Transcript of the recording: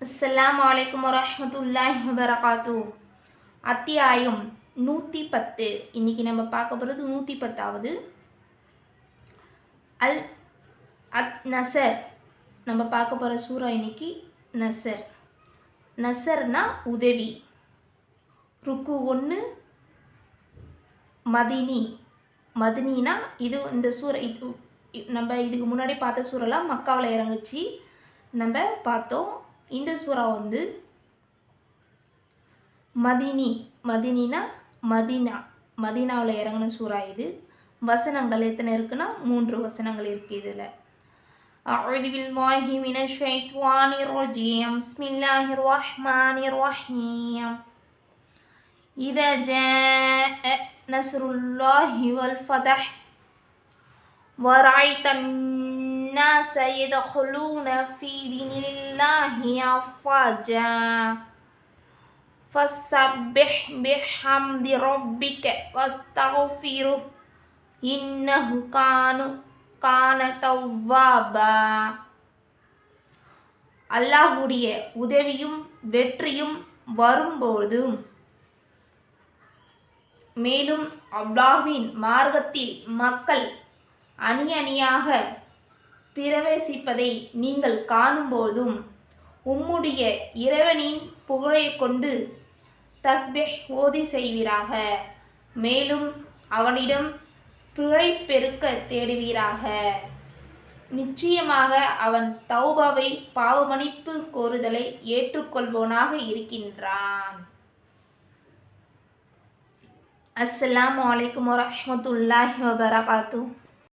அஸ்ஸலாமு அலைக்கும் வரஹ்மத்துல்லாஹி வபரகாத்து. அத்தியாயம் 110. இன்னைக்கு நம்ம பார்க்க போகிறது 110வது. அல் நசர். நம்ம பார்க்க போகிற சூறா இன்னைக்கு நசர். நசர்னா உதவி. ருக்கு 1 மதினி. மதினினா இது இந்த சூறா இது நம்ம இதுக்கு முன்னாடி பார்த்த சூறாலாம் மக்காவில் இறங்குச்சு நம்ம பார்த்தோம். இந்த சூறா மதினி. மதினினா மதீனாவில் இறங்கின சூறா இது. வசனங்கள் எத்தனை இருக்குன்னா 3 வசனங்கள் இருக்குது இதில். அஊது பில்லாஹி மினஷ் ஷைத்வானிர் ரஜீம். பிஸ்மில்லாஹிர் ரஹ்மானிர் ரஹீம். இதா ஜாஅ நஸ்ருல்லாஹி வல் ஃபதஹ் வரஅய்தன் الناس يدخلون في دين الله أفواجا فسبح بحمد ربك واستغفره إنه كان توابا. அல்லாஹுடைய உதவியும் வெற்றியும் வரும்போதும் மேலும் அல்லாஹ்வின் மார்க்கத்தில் மக்கள் அணி அணியாக பிரவேசிப்பதை நீங்கள் காணும்போதும் உம்முடைய இறைவனின் புகழை கொண்டு தஸ்பீஹ் ஓதி செய்வீராக. மேலும் அவனிடம் பிழை பெருக்க தேடுவீராக. நிச்சயமாக அவன் தௌபாவை பாவமன்னிப்பு கோருதலை ஏற்றுக்கொள்பவனாக இருக்கின்றான். அஸ்ஸலாமு அலைக்கும் வரஹ்மத்துல்லாஹி வபரகாத்து.